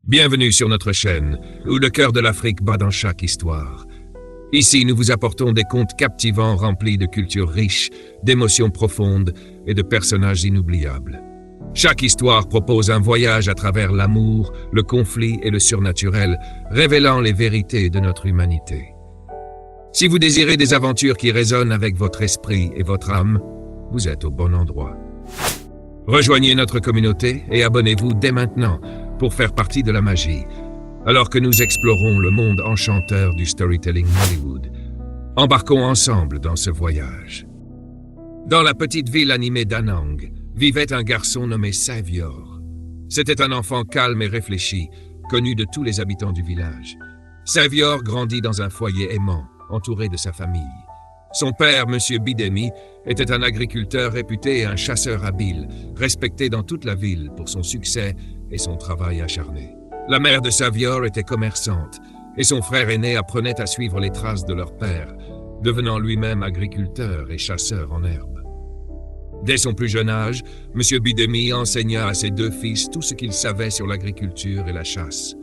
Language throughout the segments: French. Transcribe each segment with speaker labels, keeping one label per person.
Speaker 1: Bienvenue sur notre chaîne, où le cœur de l'Afrique bat dans chaque histoire. Ici, nous vous apportons des contes captivants remplis de cultures riches, d'émotions profondes et de personnages inoubliables. Chaque histoire propose un voyage à travers l'amour, le conflit et le surnaturel, révélant les vérités de notre humanité. Si vous désirez des aventures qui résonnent avec votre esprit et votre âme, vous êtes au bon endroit. Rejoignez notre communauté et abonnez-vous dès maintenant pour faire partie de la magie, alors que nous explorons le monde enchanteur du storytelling Hollywood. Embarquons ensemble dans ce voyage. Dans la petite ville animée d'Anang, vivait un garçon nommé Savior. C'était un enfant calme et réfléchi, connu de tous les habitants du village. Savior grandit dans un foyer aimant, entouré de sa famille. Son père, M. Bidemi, était un agriculteur réputé et un chasseur habile, respecté dans toute la ville pour son succès et son travail acharné. La mère de Savior était commerçante, et son frère aîné apprenait à suivre les traces de leur père, devenant lui-même agriculteur et chasseur en herbe. Dès son plus jeune âge, M. Bidemi enseigna à ses deux fils tout ce qu'il savait sur l'agriculture et la chasse.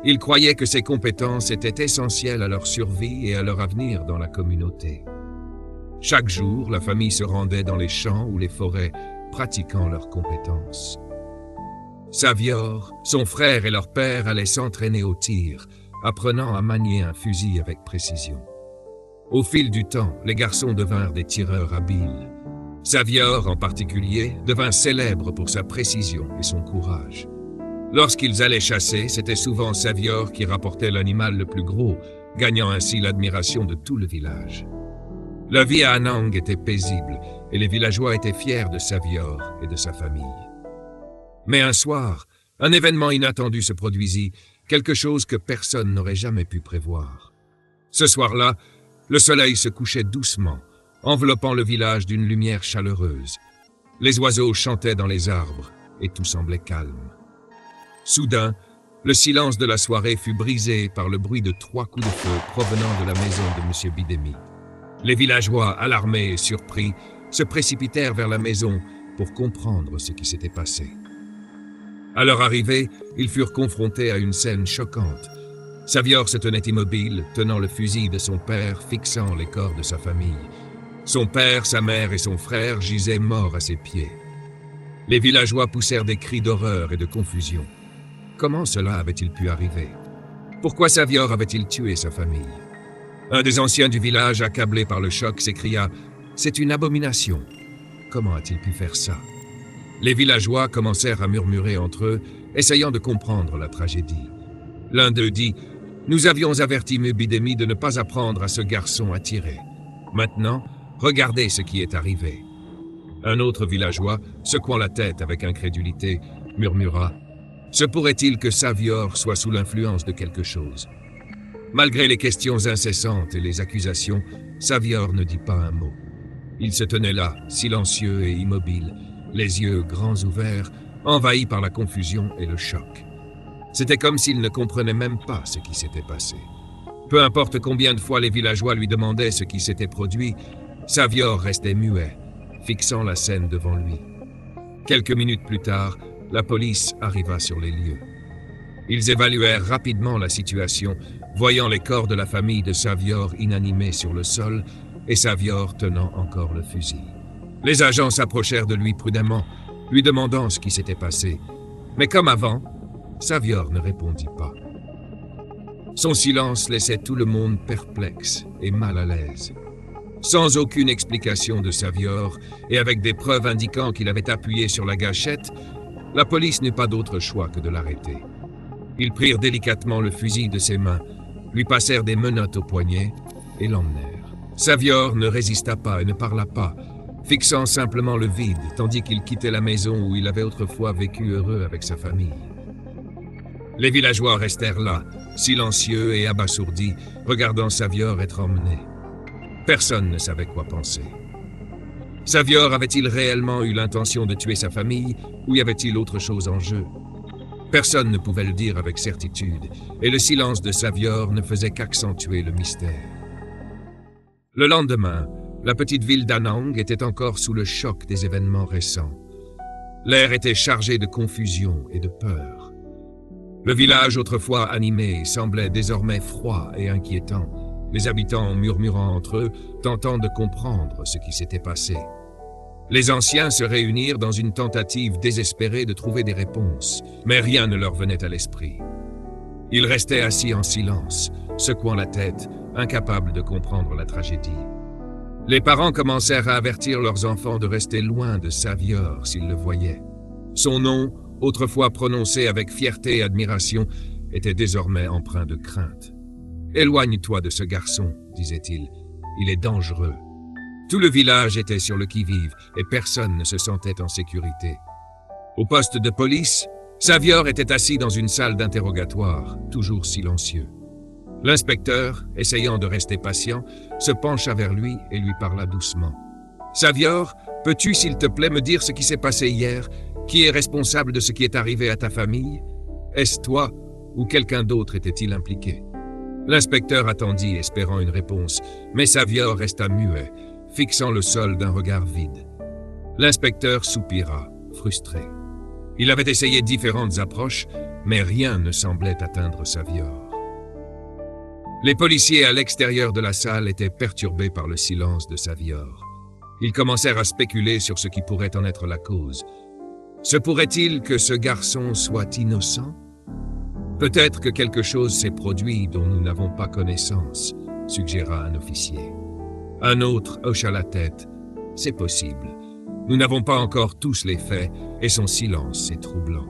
Speaker 1: Il croyait que ces compétences étaient essentielles à leur survie et à leur avenir dans la communauté. Chaque jour, la famille se rendait dans les champs ou les forêts, pratiquant leurs compétences. Savior, son frère et leur père allaient s'entraîner au tir, apprenant à manier un fusil avec précision. Au fil du temps, les garçons devinrent des tireurs habiles. Savior, en particulier, devint célèbre pour sa précision et son courage. Lorsqu'ils allaient chasser, c'était souvent Savior qui rapportait l'animal le plus gros, gagnant ainsi l'admiration de tout le village. La vie à Anang était paisible et les villageois étaient fiers de Savior et de sa famille. Mais un soir, un événement inattendu se produisit, quelque chose que personne n'aurait jamais pu prévoir. Ce soir-là, le soleil se couchait doucement, enveloppant le village d'une lumière chaleureuse. Les oiseaux chantaient dans les arbres et tout semblait calme. Soudain, le silence de la soirée fut brisé par le bruit de 3 coups de feu provenant de la maison de M. Bidemi. Les villageois, alarmés et surpris, se précipitèrent vers la maison pour comprendre ce qui s'était passé. À leur arrivée, ils furent confrontés à une scène choquante. Savior se tenait immobile, tenant le fusil de son père, fixant les corps de sa famille. Son père, sa mère et son frère gisaient morts à ses pieds. Les villageois poussèrent des cris d'horreur et de confusion. Comment cela avait-il pu arriver? Pourquoi Savior avait-il tué sa famille? Un des anciens du village, accablé par le choc, s'écria « C'est une abomination! Comment a-t-il pu faire ça ?» Les villageois commencèrent à murmurer entre eux, essayant de comprendre la tragédie. L'un d'eux dit « Nous avions averti M. Bidemi de ne pas apprendre à ce garçon à tirer. Maintenant, regardez ce qui est arrivé. » Un autre villageois, secouant la tête avec incrédulité, murmura « Se pourrait-il que Savior soit sous l'influence de quelque chose ?» Malgré les questions incessantes et les accusations, Savior ne dit pas un mot. Il se tenait là, silencieux et immobile, les yeux grands ouverts, envahis par la confusion et le choc. C'était comme s'il ne comprenait même pas ce qui s'était passé. Peu importe combien de fois les villageois lui demandaient ce qui s'était produit, Savior restait muet, fixant la scène devant lui. Quelques minutes plus tard, la police arriva sur les lieux. Ils évaluèrent rapidement la situation, voyant les corps de la famille de Savior inanimés sur le sol et Savior tenant encore le fusil. Les agents s'approchèrent de lui prudemment, lui demandant ce qui s'était passé. Mais comme avant, Savior ne répondit pas. Son silence laissait tout le monde perplexe et mal à l'aise. Sans aucune explication de Savior et avec des preuves indiquant qu'il avait appuyé sur la gâchette, la police n'eut pas d'autre choix que de l'arrêter. Ils prirent délicatement le fusil de ses mains, lui passèrent des menottes au poignet et l'emmenèrent. Savior ne résista pas et ne parla pas, fixant simplement le vide, tandis qu'il quittait la maison où il avait autrefois vécu heureux avec sa famille. Les villageois restèrent là, silencieux et abasourdis, regardant Savior être emmené. Personne ne savait quoi penser. Savior avait-il réellement eu l'intention de tuer sa famille, ou y avait-il autre chose en jeu? Personne ne pouvait le dire avec certitude, et le silence de Savior ne faisait qu'accentuer le mystère. Le lendemain, la petite ville d'Anang était encore sous le choc des événements récents. L'air était chargé de confusion et de peur. Le village, autrefois animé, semblait désormais froid et inquiétant, les habitants murmurant entre eux, tentant de comprendre ce qui s'était passé. Les anciens se réunirent dans une tentative désespérée de trouver des réponses, mais rien ne leur venait à l'esprit. Ils restaient assis en silence, secouant la tête, incapables de comprendre la tragédie. Les parents commencèrent à avertir leurs enfants de rester loin de Savior s'ils le voyaient. Son nom, autrefois prononcé avec fierté et admiration, était désormais empreint de crainte. « Éloigne-toi de ce garçon, disait-il. Il est dangereux. » Tout le village était sur le qui-vive et personne ne se sentait en sécurité. Au poste de police, Savior était assis dans une salle d'interrogatoire, toujours silencieux. L'inspecteur, essayant de rester patient, se pencha vers lui et lui parla doucement. « Savior, peux-tu, s'il te plaît, me dire ce qui s'est passé hier? Qui est responsable de ce qui est arrivé à ta famille? Est-ce toi ou quelqu'un d'autre était-il impliqué ?» L'inspecteur attendit, espérant une réponse, mais Savior resta muet, fixant le sol d'un regard vide. L'inspecteur soupira, frustré. Il avait essayé différentes approches, mais rien ne semblait atteindre Savior. Les policiers à l'extérieur de la salle étaient perturbés par le silence de Savior. Ils commencèrent à spéculer sur ce qui pourrait en être la cause. Se pourrait-il que ce garçon soit innocent? Peut-être que quelque chose s'est produit dont nous n'avons pas connaissance, suggéra un officier. Un autre hocha la tête. C'est possible. Nous n'avons pas encore tous les faits et son silence est troublant.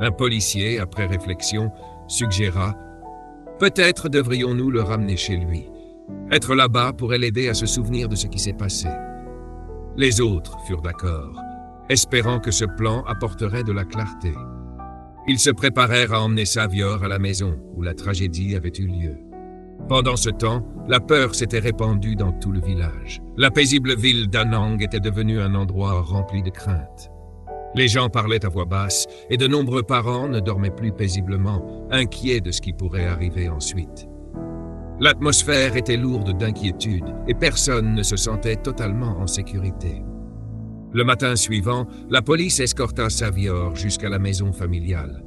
Speaker 1: Un policier, après réflexion, suggéra « Peut-être devrions-nous le ramener chez lui. Être là-bas pourrait l'aider à se souvenir de ce qui s'est passé. » Les autres furent d'accord, espérant que ce plan apporterait de la clarté. Ils se préparèrent à emmener Savior à la maison où la tragédie avait eu lieu. Pendant ce temps, la peur s'était répandue dans tout le village. La paisible ville d'Anang était devenue un endroit rempli de crainte. Les gens parlaient à voix basse et de nombreux parents ne dormaient plus paisiblement, inquiets de ce qui pourrait arriver ensuite. L'atmosphère était lourde d'inquiétude et personne ne se sentait totalement en sécurité. Le matin suivant, la police escorta Savior jusqu'à la maison familiale.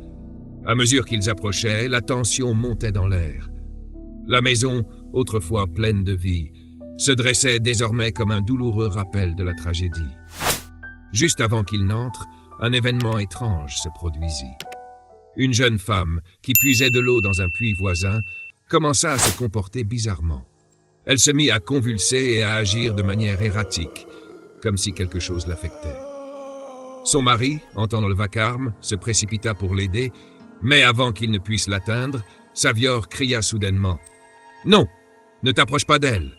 Speaker 1: À mesure qu'ils approchaient, la tension montait dans l'air. La maison, autrefois pleine de vie, se dressait désormais comme un douloureux rappel de la tragédie. Juste avant qu'ils n'entrent, un événement étrange se produisit. Une jeune femme, qui puisait de l'eau dans un puits voisin, commença à se comporter bizarrement. Elle se mit à convulser et à agir de manière erratique, comme si quelque chose l'affectait. Son mari, entendant le vacarme, se précipita pour l'aider, mais avant qu'il ne puisse l'atteindre, Savior cria soudainement « Non, ne t'approche pas d'elle !»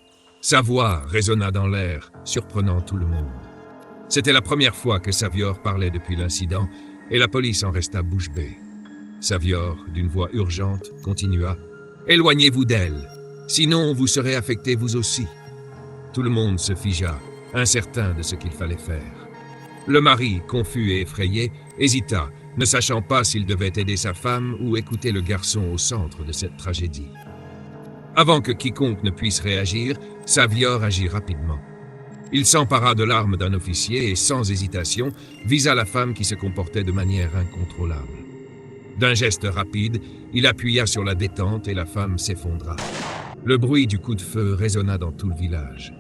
Speaker 1: Sa voix résonna dans l'air, surprenant tout le monde. C'était la première fois que Savior parlait depuis l'incident, et la police en resta bouche bée. Savior, d'une voix urgente, continua « Éloignez-vous d'elle, sinon vous serez affectés vous aussi. » Tout le monde se figea, incertain de ce qu'il fallait faire. Le mari, confus et effrayé, hésita, ne sachant pas s'il devait aider sa femme ou écouter le garçon au centre de cette tragédie. Avant que quiconque ne puisse réagir, Savior agit rapidement. Il s'empara de l'arme d'un officier et, sans hésitation, visa la femme qui se comportait de manière incontrôlable. D'un geste rapide, il appuya sur la détente et la femme s'effondra. Le bruit du coup de feu résonna dans tout le village.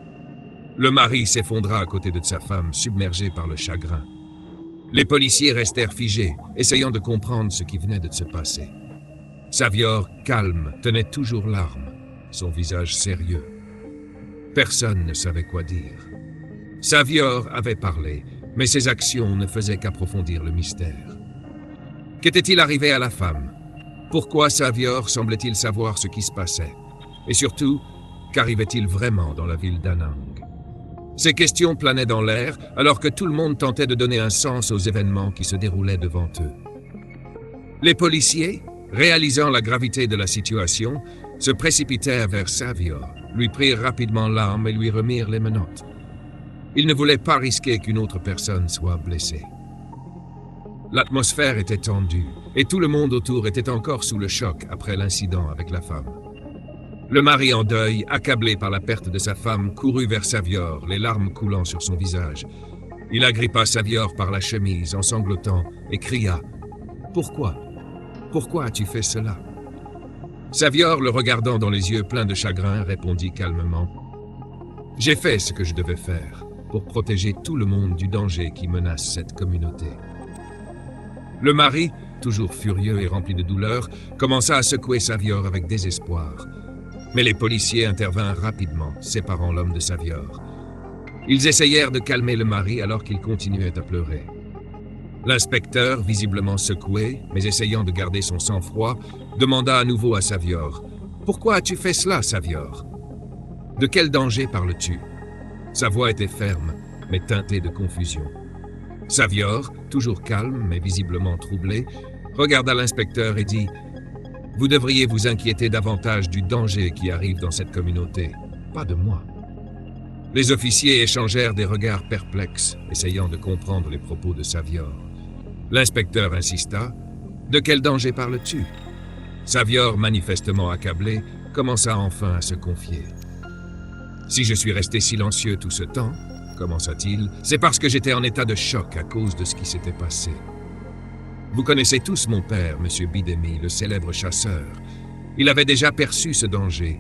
Speaker 1: Le mari s'effondra à côté de sa femme, submergé par le chagrin. Les policiers restèrent figés, essayant de comprendre ce qui venait de se passer. Savior, calme, tenait toujours l'arme, son visage sérieux. Personne ne savait quoi dire. Savior avait parlé, mais ses actions ne faisaient qu'approfondir le mystère. Qu'était-il arrivé à la femme? Pourquoi Savior semblait-il savoir ce qui se passait? Et surtout, qu'arrivait-il vraiment dans la ville d'Anang? Ces questions planaient dans l'air, alors que tout le monde tentait de donner un sens aux événements qui se déroulaient devant eux. Les policiers, réalisant la gravité de la situation, se précipitèrent vers Savior, lui prirent rapidement l'arme et lui remirent les menottes. Ils ne voulaient pas risquer qu'une autre personne soit blessée. L'atmosphère était tendue, et tout le monde autour était encore sous le choc après l'incident avec la femme. Le mari en deuil, accablé par la perte de sa femme, courut vers Savior, les larmes coulant sur son visage. Il agrippa Savior par la chemise en sanglotant et cria « Pourquoi? Pourquoi as-tu fait cela ?» Savior, le regardant dans les yeux pleins de chagrin, répondit calmement. « J'ai fait ce que je devais faire pour protéger tout le monde du danger qui menace cette communauté. » Le mari, toujours furieux et rempli de douleur, commença à secouer Savior avec désespoir. Mais les policiers intervinrent rapidement, séparant l'homme de Savior. Ils essayèrent de calmer le mari alors qu'il continuait à pleurer. L'inspecteur, visiblement secoué, mais essayant de garder son sang-froid, demanda à nouveau à Savior. « Pourquoi as-tu fait cela, Savior ? De quel danger parles-tu » Sa voix était ferme, mais teintée de confusion. Savior, toujours calme mais visiblement troublé, regarda l'inspecteur et dit « Vous devriez vous inquiéter davantage du danger qui arrive dans cette communauté, pas de moi. » Les officiers échangèrent des regards perplexes, essayant de comprendre les propos de Savior. L'inspecteur insista. « De quel danger parles-tu » Savior, manifestement accablé, commença enfin à se confier. « Si je suis resté silencieux tout ce temps, commença-t-il, c'est parce que j'étais en état de choc à cause de ce qui s'était passé. Vous connaissez tous mon père, M. Bidemi, le célèbre chasseur. Il avait déjà perçu ce danger.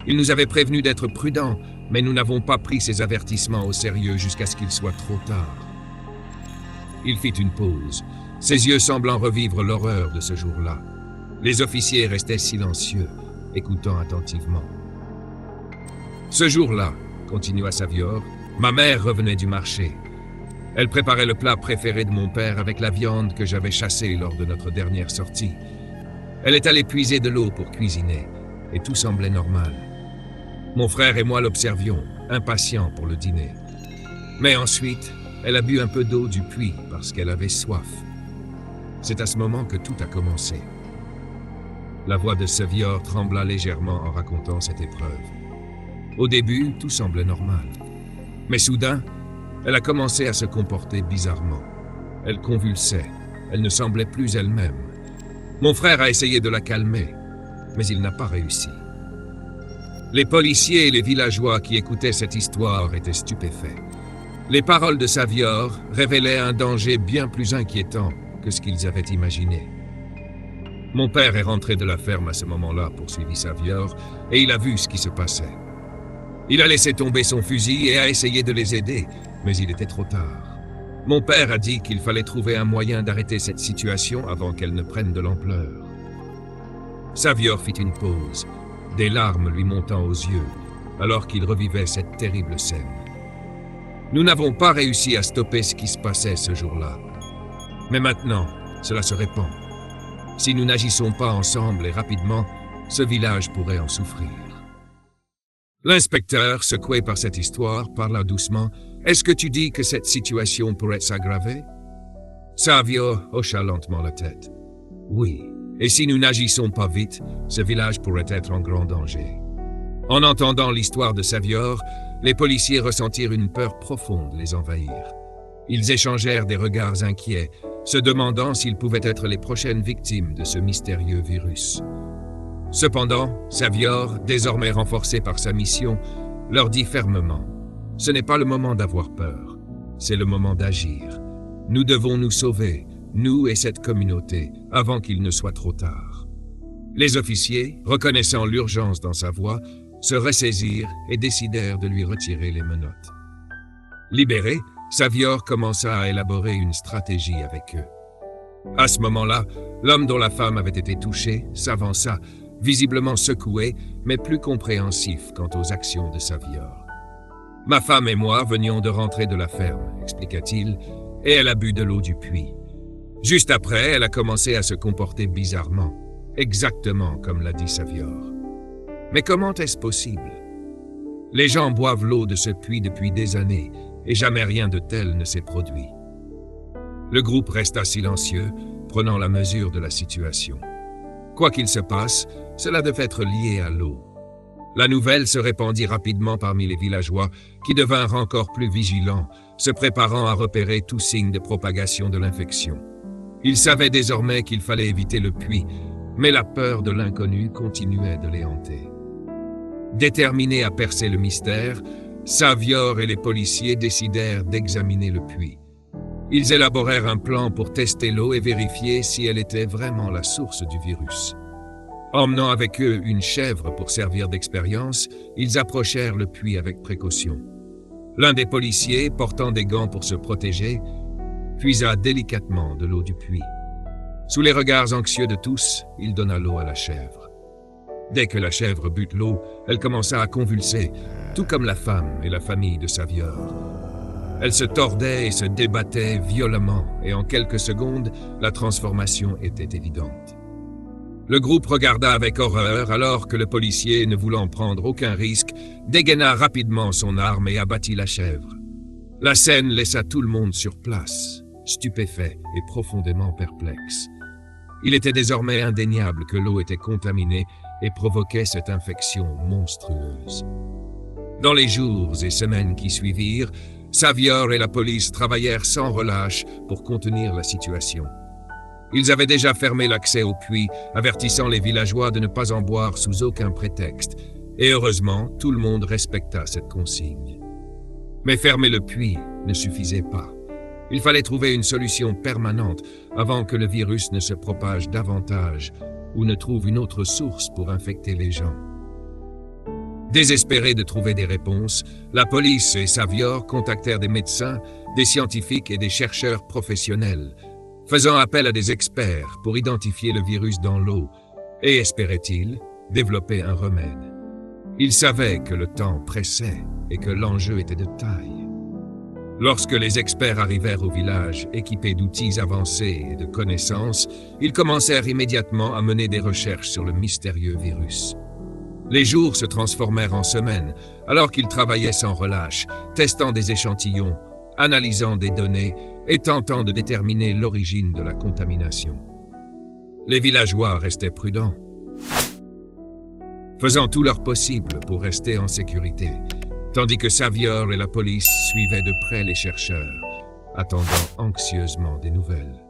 Speaker 1: Il nous avait prévenus d'être prudents, mais nous n'avons pas pris ses avertissements au sérieux jusqu'à ce qu'il soit trop tard. » Il fit une pause, ses yeux semblant revivre l'horreur de ce jour-là. Les officiers restaient silencieux, écoutant attentivement. « Ce jour-là, continua Savior, ma mère revenait du marché. Elle préparait le plat préféré de mon père avec la viande que j'avais chassée lors de notre dernière sortie. Elle est allée puiser de l'eau pour cuisiner, et tout semblait normal. Mon frère et moi l'observions, impatients pour le dîner. Mais ensuite, elle a bu un peu d'eau du puits parce qu'elle avait soif. C'est à ce moment que tout a commencé. » La voix de Savior trembla légèrement en racontant cette épreuve. Au début, tout semblait normal. Mais soudain, elle a commencé à se comporter bizarrement. Elle convulsait, elle ne semblait plus elle-même. Mon frère a essayé de la calmer, mais il n'a pas réussi. Les policiers et les villageois qui écoutaient cette histoire étaient stupéfaits. Les paroles de Savior révélaient un danger bien plus inquiétant que ce qu'ils avaient imaginé. Mon père est rentré de la ferme à ce moment-là, poursuivit Savior, et il a vu ce qui se passait. Il a laissé tomber son fusil et a essayé de les aider, mais il était trop tard. Mon père a dit qu'il fallait trouver un moyen d'arrêter cette situation avant qu'elle ne prenne de l'ampleur. Savior fit une pause, des larmes lui montant aux yeux, alors qu'il revivait cette terrible scène. Nous n'avons pas réussi à stopper ce qui se passait ce jour-là. Mais maintenant, cela se répand. Si nous n'agissons pas ensemble et rapidement, ce village pourrait en souffrir. L'inspecteur, secoué par cette histoire, parla doucement. « Est-ce que tu dis que cette situation pourrait s'aggraver » Savior hocha lentement la tête. « Oui, et si nous n'agissons pas vite, ce village pourrait être en grand danger. » En entendant l'histoire de Savior, les policiers ressentirent une peur profonde les envahir. Ils échangèrent des regards inquiets, se demandant s'ils pouvaient être les prochaines victimes de ce mystérieux virus. Cependant, Savior, désormais renforcé par sa mission, leur dit fermement « Ce n'est pas le moment d'avoir peur, c'est le moment d'agir. Nous devons nous sauver, nous et cette communauté, avant qu'il ne soit trop tard. » Les officiers, reconnaissant l'urgence dans sa voix, se ressaisirent et décidèrent de lui retirer les menottes. Libéré, Savior commença à élaborer une stratégie avec eux. À ce moment-là, l'homme dont la femme avait été touchée s'avança, visiblement secoué, mais plus compréhensif quant aux actions de Savior. « Ma femme et moi venions de rentrer de la ferme, expliqua-t-il, et elle a bu de l'eau du puits. Juste après, elle a commencé à se comporter bizarrement, exactement comme l'a dit Savior. Mais comment est-ce possible? Les gens boivent l'eau de ce puits depuis des années, et jamais rien de tel ne s'est produit. » Le groupe resta silencieux, prenant la mesure de la situation. Quoi qu'il se passe, cela devait être lié à l'eau. La nouvelle se répandit rapidement parmi les villageois, qui devinrent encore plus vigilants, se préparant à repérer tout signe de propagation de l'infection. Ils savaient désormais qu'il fallait éviter le puits, mais la peur de l'inconnu continuait de les hanter. Déterminés à percer le mystère, Savior et les policiers décidèrent d'examiner le puits. Ils élaborèrent un plan pour tester l'eau et vérifier si elle était vraiment la source du virus. Emmenant avec eux une chèvre pour servir d'expérience, ils approchèrent le puits avec précaution. L'un des policiers, portant des gants pour se protéger, puisa délicatement de l'eau du puits. Sous les regards anxieux de tous, il donna l'eau à la chèvre. Dès que la chèvre but l'eau, elle commença à convulser, tout comme la femme et la famille de Savior. Elle se tordait et se débattait violemment, et en quelques secondes, la transformation était évidente. Le groupe regarda avec horreur alors que le policier, ne voulant prendre aucun risque, dégaina rapidement son arme et abattit la chèvre. La scène laissa tout le monde sur place, stupéfait et profondément perplexe. Il était désormais indéniable que l'eau était contaminée et provoquait cette infection monstrueuse. Dans les jours et semaines qui suivirent, Savior et la police travaillèrent sans relâche pour contenir la situation. Ils avaient déjà fermé l'accès au puits, avertissant les villageois de ne pas en boire sous aucun prétexte, et heureusement, tout le monde respecta cette consigne. Mais fermer le puits ne suffisait pas. Il fallait trouver une solution permanente avant que le virus ne se propage davantage ou ne trouve une autre source pour infecter les gens. Désespérés de trouver des réponses, la police et Savior contactèrent des médecins, des scientifiques et des chercheurs professionnels, faisant appel à des experts pour identifier le virus dans l'eau et, espéraient-ils, développer un remède. Ils savaient que le temps pressait et que l'enjeu était de taille. Lorsque les experts arrivèrent au village, équipés d'outils avancés et de connaissances, ils commencèrent immédiatement à mener des recherches sur le mystérieux virus. Les jours se transformèrent en semaines, alors qu'ils travaillaient sans relâche, testant des échantillons, analysant des données et tentant de déterminer l'origine de la contamination. Les villageois restaient prudents, faisant tout leur possible pour rester en sécurité, tandis que Savior et la police suivaient de près les chercheurs, attendant anxieusement des nouvelles.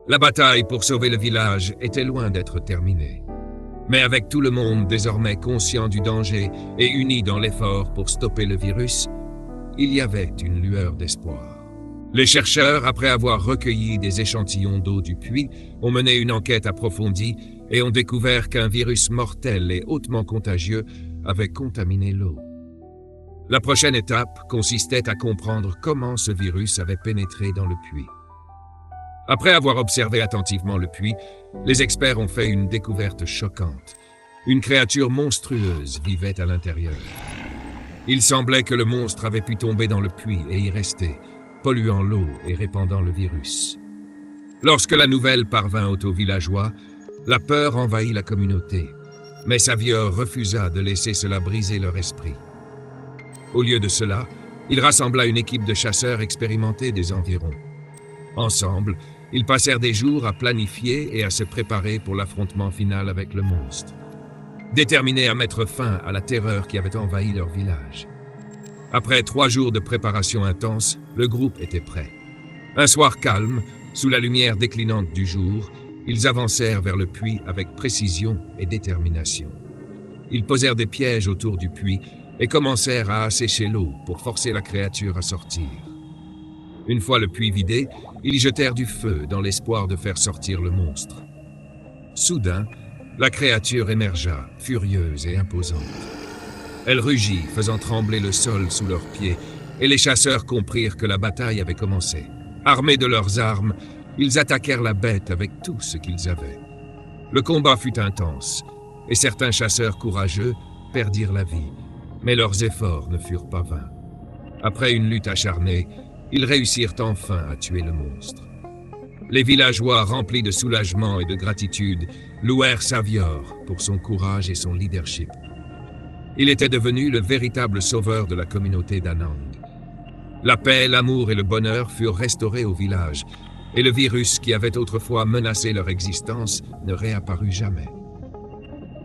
Speaker 1: La bataille pour sauver le village était loin d'être terminée. Mais avec tout le monde désormais conscient du danger et uni dans l'effort pour stopper le virus, il y avait une lueur d'espoir. Les chercheurs, après avoir recueilli des échantillons d'eau du puits, ont mené une enquête approfondie et ont découvert qu'un virus mortel et hautement contagieux avait contaminé l'eau. La prochaine étape consistait à comprendre comment ce virus avait pénétré dans le puits. Après avoir observé attentivement le puits, les experts ont fait une découverte choquante. Une créature monstrueuse vivait à l'intérieur. Il semblait que le monstre avait pu tomber dans le puits et y rester, polluant l'eau et répandant le virus. Lorsque la nouvelle parvint aux villageois, la peur envahit la communauté, mais Savior refusa de laisser cela briser leur esprit. Au lieu de cela, il rassembla une équipe de chasseurs expérimentés des environs. Ensemble, ils passèrent des jours à planifier et à se préparer pour l'affrontement final avec le monstre, déterminés à mettre fin à la terreur qui avait envahi leur village. Après 3 jours de préparation intense, le groupe était prêt. Un soir calme, sous la lumière déclinante du jour, ils avancèrent vers le puits avec précision et détermination. Ils posèrent des pièges autour du puits et commencèrent à assécher l'eau pour forcer la créature à sortir. Une fois le puits vidé, ils jetèrent du feu dans l'espoir de faire sortir le monstre. Soudain, la créature émergea, furieuse et imposante. Elle rugit, faisant trembler le sol sous leurs pieds, et les chasseurs comprirent que la bataille avait commencé. Armés de leurs armes, ils attaquèrent la bête avec tout ce qu'ils avaient. Le combat fut intense, et certains chasseurs courageux perdirent la vie, mais leurs efforts ne furent pas vains. Après une lutte acharnée, ils réussirent enfin à tuer le monstre. Les villageois, remplis de soulagement et de gratitude, louèrent Savior pour son courage et son leadership. Il était devenu le véritable sauveur de la communauté d'Anang. La paix, l'amour et le bonheur furent restaurés au village, et le virus qui avait autrefois menacé leur existence ne réapparut jamais.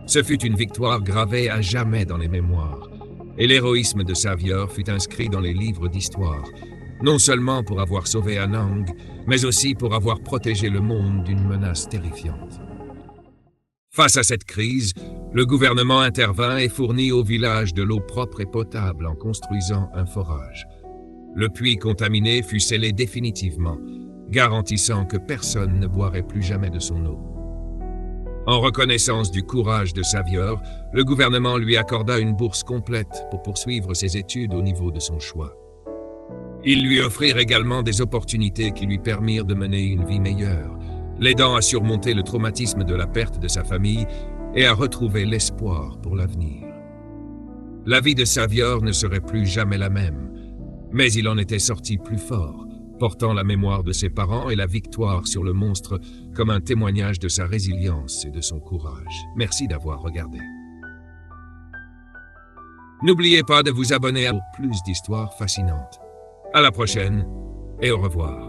Speaker 1: Ce fut une victoire gravée à jamais dans les mémoires, et l'héroïsme de Savior fut inscrit dans les livres d'histoire, non seulement pour avoir sauvé Anang, mais aussi pour avoir protégé le monde d'une menace terrifiante. Face à cette crise, le gouvernement intervint et fournit au village de l'eau propre et potable en construisant un forage. Le puits contaminé fut scellé définitivement, garantissant que personne ne boirait plus jamais de son eau. En reconnaissance du courage de Savior, le gouvernement lui accorda une bourse complète pour poursuivre ses études au niveau de son choix. Ils lui offrirent également des opportunités qui lui permirent de mener une vie meilleure, l'aidant à surmonter le traumatisme de la perte de sa famille et à retrouver l'espoir pour l'avenir. La vie de Savior ne serait plus jamais la même, mais il en était sorti plus fort, portant la mémoire de ses parents et la victoire sur le monstre comme un témoignage de sa résilience et de son courage. Merci d'avoir regardé. N'oubliez pas de vous abonner pour plus d'histoires fascinantes. À la prochaine et au revoir.